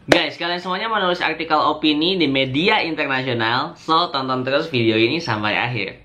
Guys, kalian semuanya mau nulis artikel opini di media internasional, so tonton terus video ini sampai akhir.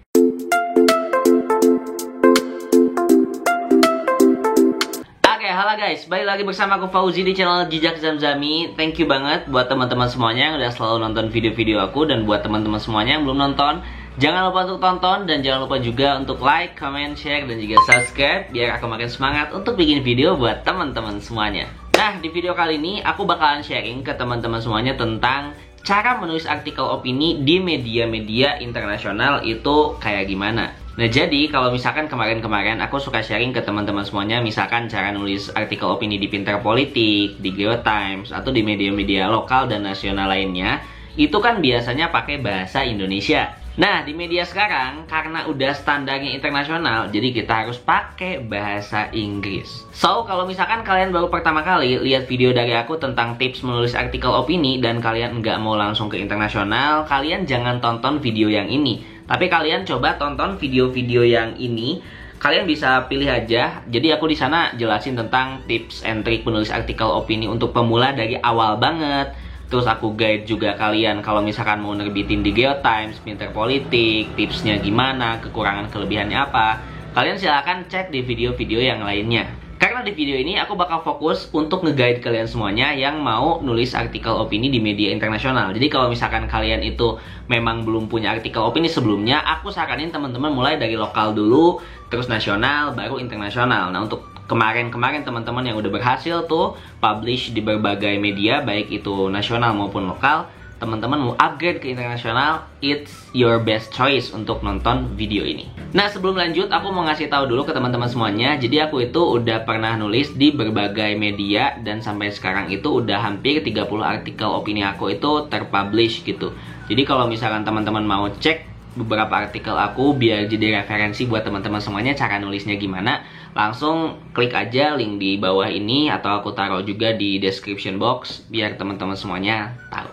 Oke, halo guys, balik lagi bersama aku Fauzi di channel Jejak Zamzami. Thank you banget buat teman-teman semuanya yang udah selalu nonton video-video aku, dan buat teman-teman semuanya yang belum nonton, jangan lupa untuk tonton dan jangan lupa juga untuk like, comment, share, dan juga subscribe biar aku makin semangat untuk bikin video buat teman-teman semuanya. Nah, di video kali ini aku bakalan sharing ke teman-teman semuanya tentang cara menulis artikel opini di media-media internasional itu kayak gimana. Nah, jadi kalau misalkan kemarin-kemarin aku suka sharing ke teman-teman semuanya, misalkan cara nulis artikel opini di Pinter Politik, di Geotimes, atau di media-media lokal dan nasional lainnya, itu kan biasanya pakai bahasa Indonesia. Nah, di media sekarang, karena udah standarnya internasional, jadi kita harus pakai bahasa Inggris. So, kalau misalkan kalian baru pertama kali lihat video dari aku tentang tips menulis artikel opini, dan kalian nggak mau langsung ke internasional, kalian jangan tonton video yang ini. Tapi kalian coba tonton video-video yang ini. Kalian bisa pilih aja. Jadi aku di sana jelasin tentang tips and trick menulis artikel opini untuk pemula dari awal banget. Terus aku guide juga kalian kalau misalkan mau nerbitin di Geotimes, Pinter Politik, tipsnya gimana, kekurangan kelebihannya apa. Kalian silahkan cek di video-video yang lainnya. Karena di video ini aku bakal fokus untuk nge-guide kalian semuanya yang mau nulis artikel opini di media internasional. Jadi kalau misalkan kalian itu memang belum punya artikel opini sebelumnya, aku saranin teman-teman mulai dari lokal dulu, terus nasional, baru internasional. Nah, untuk kemarin-kemarin teman-teman yang udah berhasil tuh publish di berbagai media, baik itu nasional maupun lokal, teman-teman mau upgrade ke internasional, it's your best choice untuk nonton video ini. Nah, sebelum lanjut, aku mau ngasih tahu dulu ke teman-teman semuanya. Jadi aku itu udah pernah nulis di berbagai media, dan sampai sekarang itu udah hampir 30 artikel opini aku itu terpublish gitu. Jadi kalau misalkan teman-teman mau cek beberapa artikel aku biar jadi referensi buat teman-teman semuanya cara nulisnya gimana, langsung klik aja link di bawah ini, atau aku taruh juga di description box biar teman-teman semuanya tahu.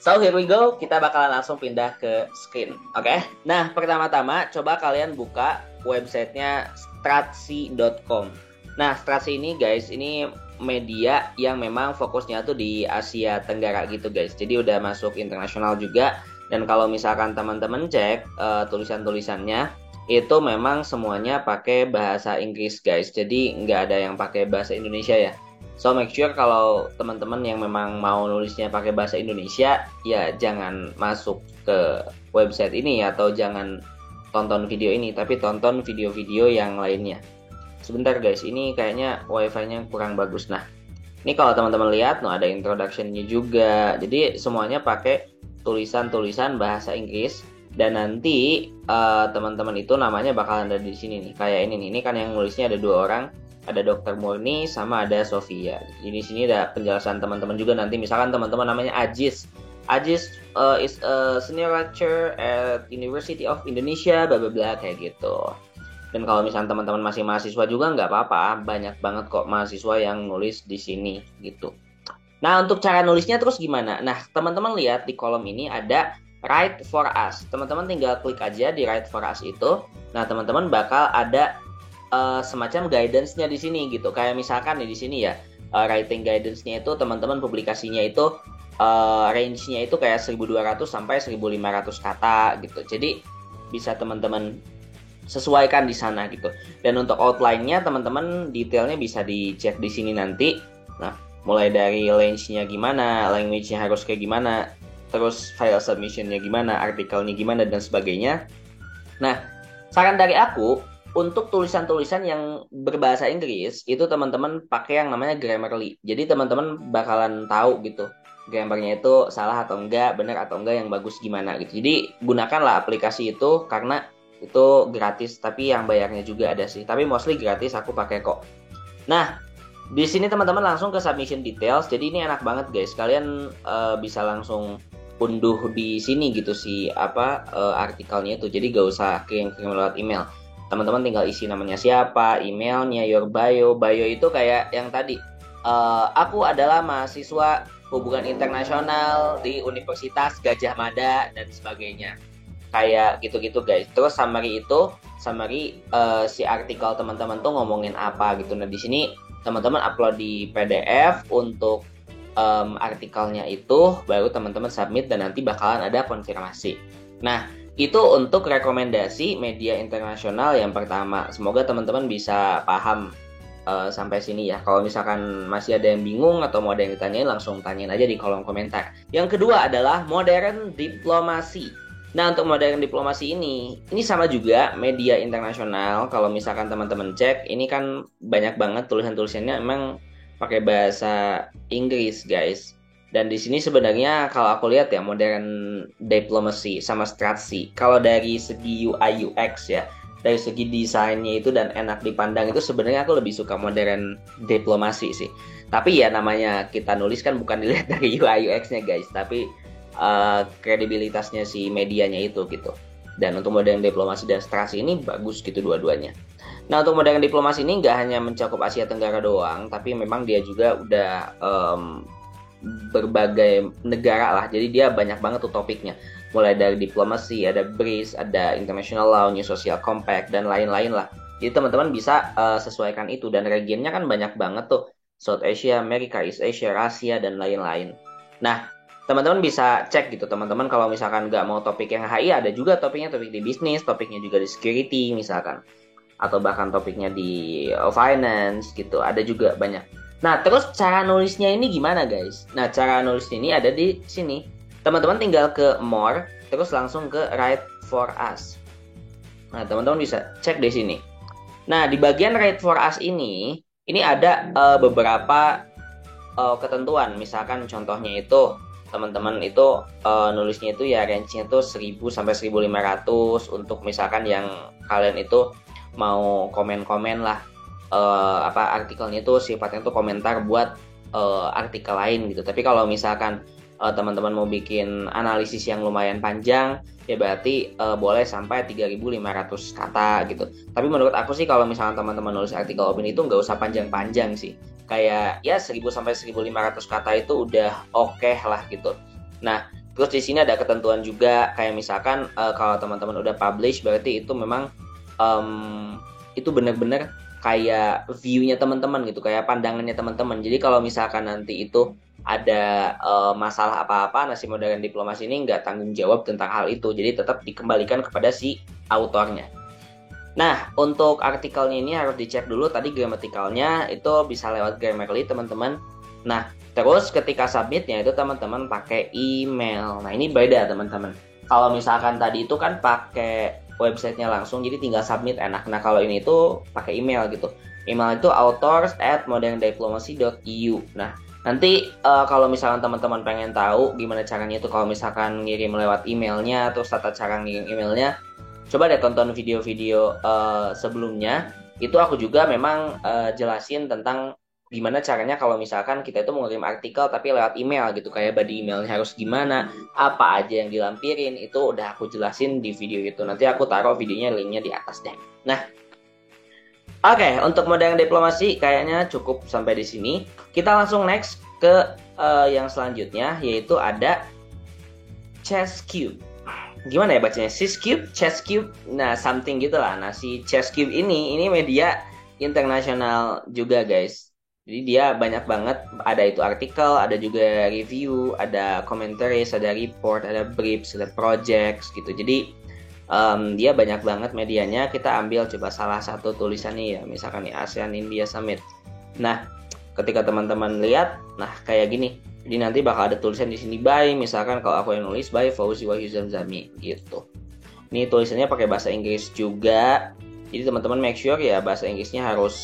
So here we go, kita bakalan langsung pindah ke screen, oke? Nah, pertama-tama coba kalian buka websitenya stratsi.com. Nah, Stratsi ini guys, ini media yang memang fokusnya tuh di Asia Tenggara gitu guys. Jadi udah masuk internasional juga. Dan kalau misalkan teman-teman cek tulisan-tulisannya, itu memang semuanya pakai bahasa Inggris guys. Jadi nggak ada yang pakai bahasa Indonesia ya. So make sure kalau teman-teman yang memang mau nulisnya pakai bahasa Indonesia, ya jangan masuk ke website ini atau jangan tonton video ini, tapi tonton video-video yang lainnya. Sebentar guys, ini kayaknya wifi-nya kurang bagus. Nah, ini kalau teman-teman lihat, ada introduction-nya juga. Jadi semuanya pakai tulisan-tulisan bahasa Inggris, dan nanti teman-teman itu namanya bakalan ada di sini nih. Kayak ini nih, ini kan yang nulisnya ada dua orang. Ada Dr. Murni sama ada Sofia. Di sini ada penjelasan teman-teman juga nanti. Misalkan teman-teman namanya Ajis. Ajis is a senior lecturer at University of Indonesia, bla bla bla kayak gitu. Dan kalau misalkan teman-teman masih mahasiswa juga nggak apa-apa. Banyak banget kok mahasiswa yang nulis di sini gitu. Nah, untuk cara nulisnya terus gimana? Nah, teman-teman lihat di kolom ini ada Write for Us. Teman-teman tinggal klik aja di Write for Us itu. Nah, teman-teman bakal ada semacam guidance-nya di sini gitu. Kayak misalkan di sini ya, writing guidance-nya itu teman-teman publikasinya itu range-nya itu kayak 1200 sampai 1500 kata gitu. Jadi bisa teman-teman sesuaikan di sana gitu. Dan untuk outline-nya teman-teman detailnya bisa dicek di sini nanti. Nah, mulai dari range-nya gimana, language-nya harus kayak gimana, terus file submission-nya gimana, artikelnya gimana, dan sebagainya. Nah, saran dari aku, untuk tulisan-tulisan yang berbahasa Inggris, itu teman-teman pakai yang namanya Grammarly. Jadi teman-teman bakalan tahu gitu, grammarnya itu salah atau enggak, benar atau enggak, yang bagus gimana gitu. Jadi gunakanlah aplikasi itu, karena itu gratis, tapi yang bayarnya juga ada sih. Tapi mostly gratis, aku pakai kok. Nah, di sini teman-teman langsung ke submission details. Jadi ini enak banget guys. Kalian bisa langsung unduh di sini gitu sih artikelnya itu. Jadi gak usah kirim-kirim lewat email. Teman-teman tinggal isi namanya siapa, emailnya, your bio. Bio itu kayak yang tadi. Aku adalah mahasiswa hubungan internasional di Universitas Gajah Mada dan sebagainya. Kayak gitu-gitu guys. Terus summary itu, si artikel teman-teman tuh ngomongin apa gitu. Nah, di sini teman-teman upload di PDF untuk artikelnya itu, baru teman-teman submit dan nanti bakalan ada konfirmasi. Nah, itu untuk rekomendasi media internasional yang pertama. Semoga teman-teman bisa paham sampai sini ya. Kalau misalkan masih ada yang bingung atau mau ada yang ditanyain, langsung tanyain aja di kolom komentar. Yang kedua adalah modern diplomasi. Nah, untuk modern diplomasi ini sama juga media internasional. Kalau misalkan teman-teman cek, ini kan banyak banget tulisan-tulisannya emang pakai bahasa Inggris, guys. Dan di sini sebenarnya kalau aku lihat ya, modern diplomasi sama strategi. Kalau dari segi UI UX ya, dari segi desainnya itu dan enak dipandang itu sebenarnya aku lebih suka modern diplomasi sih. Tapi ya namanya kita nulis kan bukan dilihat dari UI UX-nya, guys, tapi kredibilitasnya si medianya itu gitu. Dan untuk modern diplomasi dan strategi ini bagus gitu dua-duanya. Nah, untuk modern diplomasi ini nggak hanya mencakup Asia Tenggara doang, tapi memang dia juga udah berbagai negara lah. Jadi dia banyak banget tuh topiknya. Mulai dari diplomasi, ada BRICS, ada International Law, New Social Compact, dan lain-lain lah. Jadi teman-teman bisa sesuaikan itu. Dan regionnya kan banyak banget tuh. South Asia, Amerika, East Asia, Asia, dan lain-lain. Nah, teman-teman bisa cek gitu, teman-teman kalau misalkan nggak mau topik yang HI, ada juga topik di bisnis, topiknya juga di security misalkan, atau bahkan topiknya di finance gitu, ada juga banyak. Nah, terus cara nulisnya ini gimana, guys? Nah, cara nulis ini ada di sini. Teman-teman tinggal ke more, terus langsung ke write for us. Nah, teman-teman bisa cek di sini. Nah, di bagian write for us ini ada beberapa ketentuan. Misalkan contohnya itu teman-teman itu nulisnya itu ya range-nya itu 1000 sampai 1500 untuk misalkan yang kalian itu mau komen-komen lah artikelnya itu sifatnya itu komentar buat artikel lain gitu. Tapi kalau misalkan teman-teman mau bikin analisis yang lumayan panjang ya berarti boleh sampai 3500 kata gitu. Tapi menurut aku sih kalau misalkan teman-teman nulis artikel opini itu nggak usah panjang-panjang sih. Kayak ya 1000 sampai 1500 kata itu udah oke lah gitu. Nah, terus di sini ada ketentuan juga kayak misalkan kalau teman-teman udah publish berarti itu memang itu benar-benar kayak view-nya teman-teman gitu, kayak pandangannya teman-teman. Jadi kalau misalkan nanti itu ada masalah apa-apa, si modern diplomasi ini nggak tanggung jawab tentang hal itu. Jadi tetap dikembalikan kepada si autornya. Nah, untuk artikelnya ini harus dicek dulu tadi gramaticalnya, itu bisa lewat Grammarly teman-teman. Nah, terus ketika submitnya itu teman-teman pakai email. Nah, ini beda teman-teman. Kalau misalkan tadi itu kan pakai websitenya langsung, jadi tinggal submit enak. Nah, kalau ini itu pakai email gitu. Email itu authors@moderndiplomacy.eu. Nah, nanti kalau misalkan teman-teman pengen tahu gimana caranya itu kalau misalkan ngirim lewat emailnya, terus tata cara ngirim emailnya, coba deh tonton video-video sebelumnya. Itu aku juga memang jelasin tentang gimana caranya kalau misalkan kita itu mengirim artikel tapi lewat email gitu. Kayak body emailnya harus gimana, apa aja yang dilampirin, itu udah aku jelasin di video itu. Nanti aku taruh videonya, linknya di atas deh. Nah, oke, untuk modern diplomasi kayaknya cukup sampai di sini. Kita langsung next ke yang selanjutnya, yaitu ada Chesscube. Gimana ya bacanya? Chesscube, Chesscube, nah something gitulah. Nah, si Chesscube ini media internasional juga, guys. Jadi dia banyak banget, ada itu artikel, ada juga review, ada commentaries, ada report, ada briefs, ada projects gitu. Jadi dia banyak banget medianya. Kita ambil coba salah satu tulisannya ya, misalkan nih ASEAN India Summit. Nah, ketika teman-teman lihat, nah kayak gini. Jadi nanti bakal ada tulisan di sini by, misalkan kalau aku yang nulis by Fauzi Wahyu Zamzami gitu. Ini tulisannya pakai bahasa Inggris juga. Jadi teman-teman make sure ya bahasa Inggrisnya harus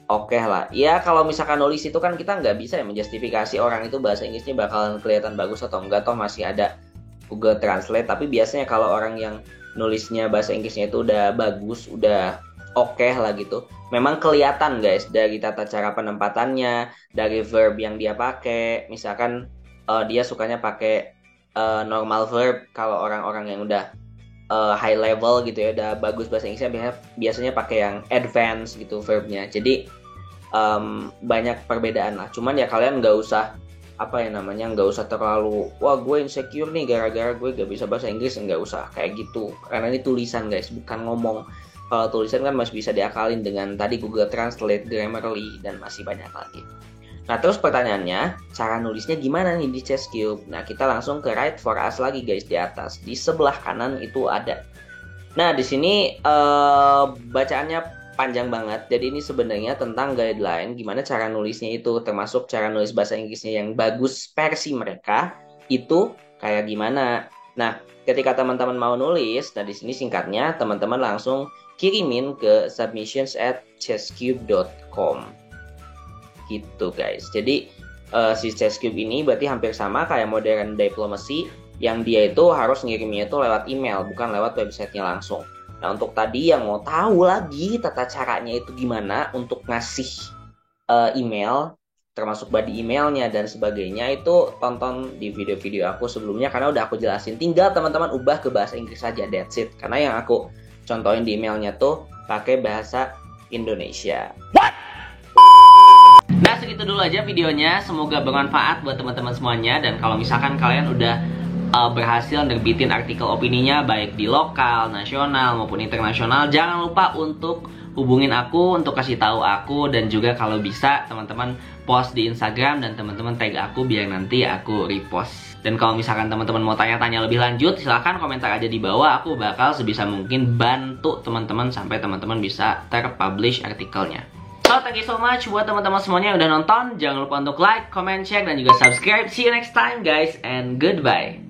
oke lah. Ya kalau misalkan nulis itu kan kita nggak bisa ya menjustifikasi orang itu bahasa Inggrisnya bakalan kelihatan bagus atau enggak, toh masih ada Google Translate. Tapi biasanya kalau orang yang nulisnya bahasa Inggrisnya itu udah bagus, udah oke lah gitu, memang kelihatan guys dari tata cara penempatannya, dari verb yang dia pakai. Misalkan dia sukanya pakai normal verb. Kalau orang-orang yang udah high level gitu ya, udah bagus bahasa Inggrisnya, biasanya pakai yang advance gitu verbnya. Jadi banyak perbedaan lah. Cuman ya kalian nggak usah nggak usah terlalu wah gue insecure nih gara-gara gue gak bisa bahasa Inggris, nggak usah kayak gitu, karena ini tulisan guys, bukan ngomong. Kalau tulisan kan masih bisa diakalin dengan tadi Google Translate, Grammarly, dan masih banyak lagi. Nah, terus pertanyaannya, cara nulisnya gimana nih di Chesscube? Nah, kita langsung ke Write for Us lagi guys di atas. Di sebelah kanan itu ada. Nah, di sini bacaannya panjang banget. Jadi ini sebenarnya tentang guideline gimana cara nulisnya itu, termasuk cara nulis bahasa Inggrisnya yang bagus versi mereka itu kayak gimana. Nah, ketika teman-teman mau nulis, nah di sini singkatnya teman-teman langsung kirimin ke submissions@chesscube.com. Gitu guys. Jadi si Chesscube ini berarti hampir sama kayak modern diplomacy, yang dia itu harus ngirimnya itu lewat email, bukan lewat websitenya langsung. Nah, untuk tadi yang mau tahu lagi tata caranya itu gimana untuk ngasih email, termasuk body emailnya dan sebagainya, itu tonton di video-video aku sebelumnya karena udah aku jelasin. Tinggal teman-teman ubah ke bahasa Inggris saja, that's it. Karena yang aku contohin di emailnya tuh pakai bahasa Indonesia. Nah, segitu dulu aja videonya. Semoga bermanfaat buat teman-teman semuanya. Dan kalau misalkan kalian udah berhasil nerbitin artikel opininya baik di lokal, nasional maupun internasional, jangan lupa untuk hubungin aku untuk kasih tahu aku, dan juga kalau bisa teman-teman post di Instagram dan teman-teman tag aku biar nanti aku repost. Dan kalau misalkan teman-teman mau tanya-tanya lebih lanjut, silahkan komentar aja di bawah. Aku bakal sebisa mungkin bantu teman-teman sampai teman-teman bisa terpublish artikelnya. So, thank you so much buat teman-teman semuanya yang udah nonton. Jangan lupa untuk like, comment, share, dan juga subscribe. See you next time guys, and goodbye.